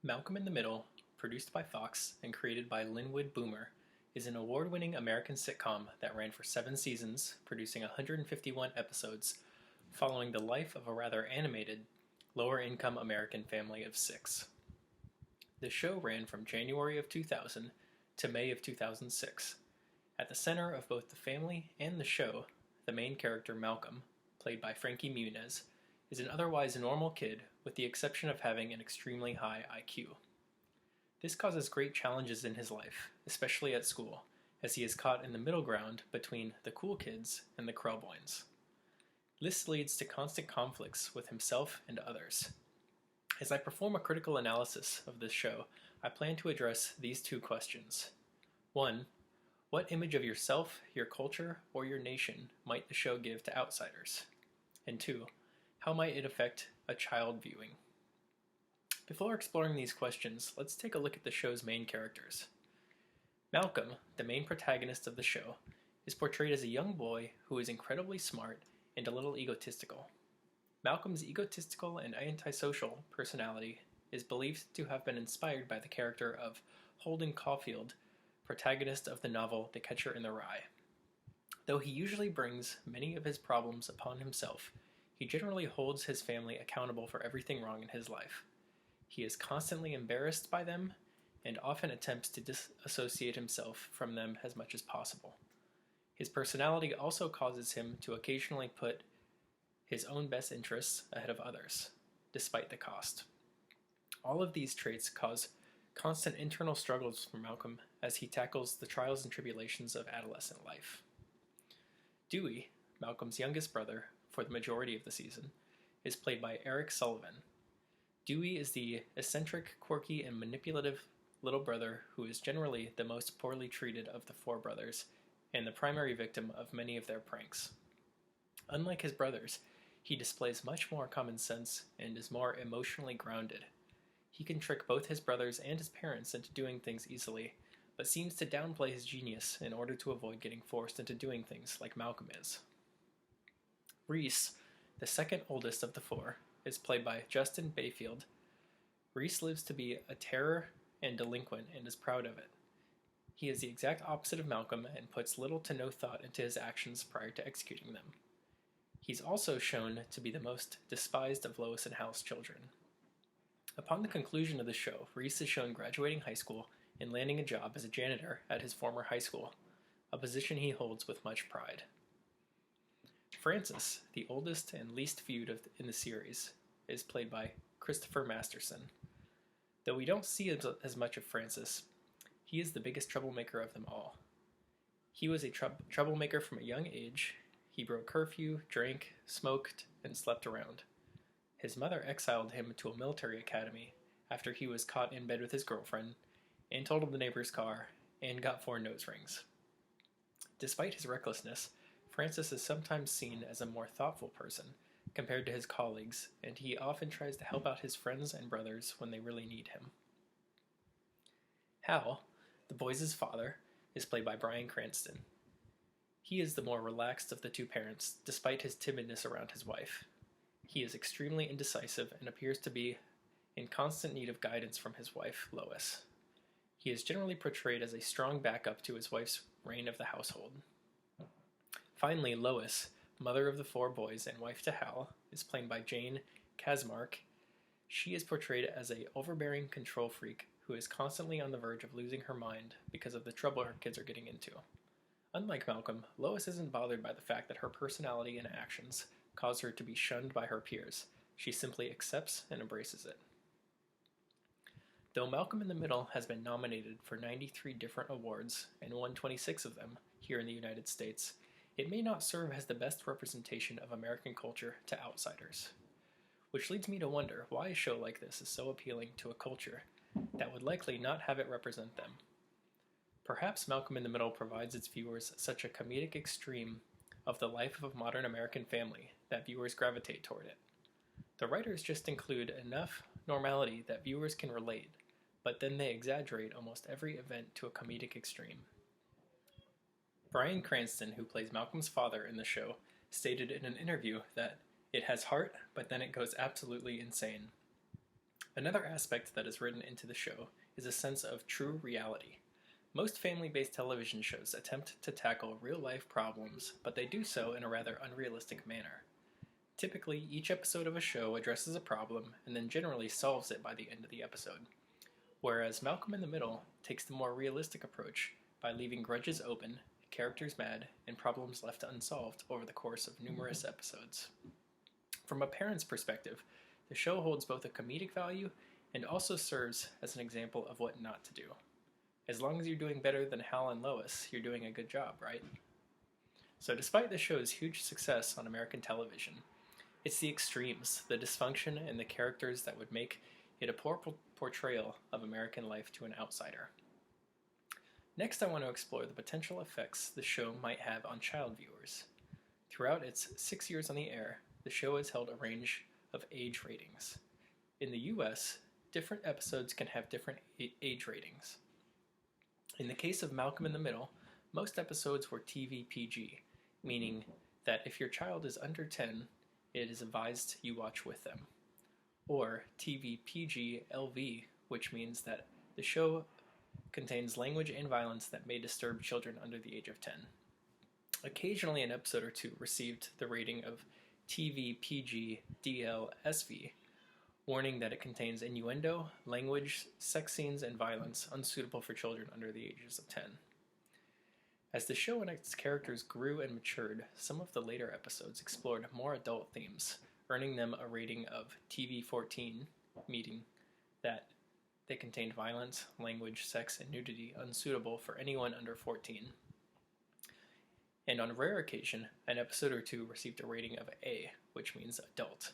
Malcolm in the Middle, produced by Fox and created by Linwood Boomer, is an award-winning American sitcom that ran for 7 seasons, producing 151 episodes, following the life of a rather animated, lower-income American family of 6. The show ran from January of 2000 to May of 2006. At the center of both the family and the show, the main character Malcolm, played by Frankie Muniz, is an otherwise normal kid with the exception of having an extremely high IQ. This causes great challenges in his life, especially at school, as he is caught in the middle ground between the cool kids and the Krellboynes. This leads to constant conflicts with himself and others. As I perform a critical analysis of this show, I plan to address these 2 questions. 1. What image of yourself, your culture, or your nation might the show give to outsiders? And 2. How might it affect a child viewing? Before exploring these questions, let's take a look at the show's main characters. Malcolm, the main protagonist of the show, is portrayed as a young boy who is incredibly smart and a little egotistical. Malcolm's egotistical and antisocial personality is believed to have been inspired by the character of Holden Caulfield, protagonist of the novel The Catcher in the Rye. Though he usually brings many of his problems upon himself, he generally holds his family accountable for everything wrong in his life. He is constantly embarrassed by them and often attempts to disassociate himself from them as much as possible. His personality also causes him to occasionally put his own best interests ahead of others, despite the cost. All of these traits cause constant internal struggles for Malcolm as he tackles the trials and tribulations of adolescent life. Dewey, Malcolm's youngest brother for the majority of the season, is played by Eric Sullivan. Dewey is the eccentric, quirky, and manipulative little brother who is generally the most poorly treated of the 4 brothers and the primary victim of many of their pranks. Unlike his brothers, he displays much more common sense and is more emotionally grounded. He can trick both his brothers and his parents into doing things easily, but seems to downplay his genius in order to avoid getting forced into doing things like Malcolm is. Reese, the second oldest of the 4, is played by Justin Bayfield. Reese lives to be a terror and delinquent and is proud of it. He is the exact opposite of Malcolm and puts little to no thought into his actions prior to executing them. He's also shown to be the most despised of Lois and Hal's children. Upon the conclusion of the show, Reese is shown graduating high school and landing a job as a janitor at his former high school, a position he holds with much pride. Francis, the oldest and least viewed in the series, is played by Christopher Masterson. Though we don't see as much of Francis, he is the biggest troublemaker of them all. He was a troublemaker from a young age. He broke curfew, drank, smoked, and slept around. His mother exiled him to a military academy after he was caught in bed with his girlfriend, and totaled the neighbor's car, and got 4 nose rings. Despite his recklessness, Francis is sometimes seen as a more thoughtful person compared to his colleagues, and he often tries to help out his friends and brothers when they really need him. Hal, the boys' father, is played by Bryan Cranston. He is the more relaxed of the 2 parents, despite his timidness around his wife. He is extremely indecisive and appears to be in constant need of guidance from his wife, Lois. He is generally portrayed as a strong backup to his wife's reign of the household. Finally, Lois, mother of the 4 boys and wife to Hal, is played by Jane Kasmark. She is portrayed as an overbearing control freak who is constantly on the verge of losing her mind because of the trouble her kids are getting into. Unlike Malcolm, Lois isn't bothered by the fact that her personality and actions cause her to be shunned by her peers. She simply accepts and embraces it. Though Malcolm in the Middle has been nominated for 93 different awards and won 26 of them here in the United States, it may not serve as the best representation of American culture to outsiders. Which leads me to wonder why a show like this is so appealing to a culture that would likely not have it represent them. Perhaps Malcolm in the Middle provides its viewers such a comedic extreme of the life of a modern American family that viewers gravitate toward it. The writers just include enough normality that viewers can relate, but then they exaggerate almost every event to a comedic extreme. Bryan Cranston, who plays Malcolm's father in the show, stated in an interview that it has heart, but then it goes absolutely insane. Another aspect that is written into the show is a sense of true reality. Most family-based television shows attempt to tackle real-life problems, but they do so in a rather unrealistic manner. Typically, each episode of a show addresses a problem and then generally solves it by the end of the episode. Whereas Malcolm in the Middle takes the more realistic approach by leaving grudges open, characters mad, and problems left unsolved over the course of numerous episodes. From a parent's perspective, the show holds both a comedic value and also serves as an example of what not to do. As long as you're doing better than Hal and Lois, you're doing a good job, right? So despite the show's huge success on American television, it's the extremes, the dysfunction, and the characters that would make it a poor portrayal of American life to an outsider. Next, I want to explore the potential effects the show might have on child viewers. Throughout its 6 years on the air, the show has held a range of age ratings. In the US, different episodes can have different age ratings. In the case of Malcolm in the Middle, most episodes were TV PG, meaning that if your child is under 10, it is advised you watch with them. Or TV PG LV, which means that the show contains language and violence that may disturb children under the age of 10. Occasionally, an episode or two received the rating of TV PG DL SV, warning that it contains innuendo, language, sex scenes, and violence unsuitable for children under the ages of 10. As the show and its characters grew and matured, some of the later episodes explored more adult themes, earning them a rating of TV 14, meaning that they contained violence, language, sex, and nudity unsuitable for anyone under 14. And on a rare occasion, an episode or two received a rating of A, which means adult.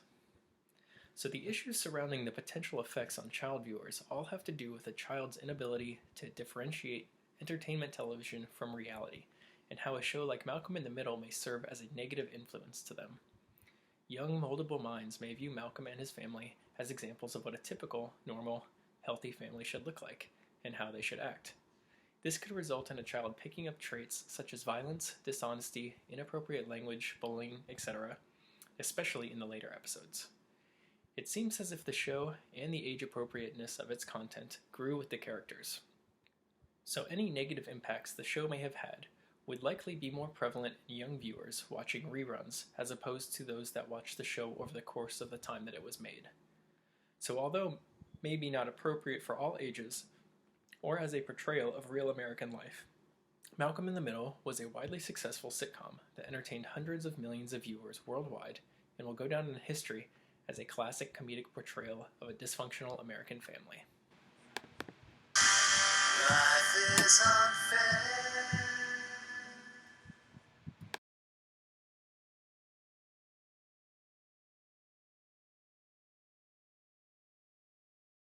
So the issues surrounding the potential effects on child viewers all have to do with a child's inability to differentiate entertainment television from reality, and how a show like Malcolm in the Middle may serve as a negative influence to them. Young, moldable minds may view Malcolm and his family as examples of what a typical, normal, healthy family should look like, and how they should act. This could result in a child picking up traits such as violence, dishonesty, inappropriate language, bullying, etc., especially in the later episodes. It seems as if the show and the age appropriateness of its content grew with the characters. So any negative impacts the show may have had would likely be more prevalent in young viewers watching reruns as opposed to those that watched the show over the course of the time that it was made. So although maybe not appropriate for all ages, or as a portrayal of real American life, Malcolm in the Middle was a widely successful sitcom that entertained hundreds of millions of viewers worldwide and will go down in history as a classic comedic portrayal of a dysfunctional American family. Life is unfair.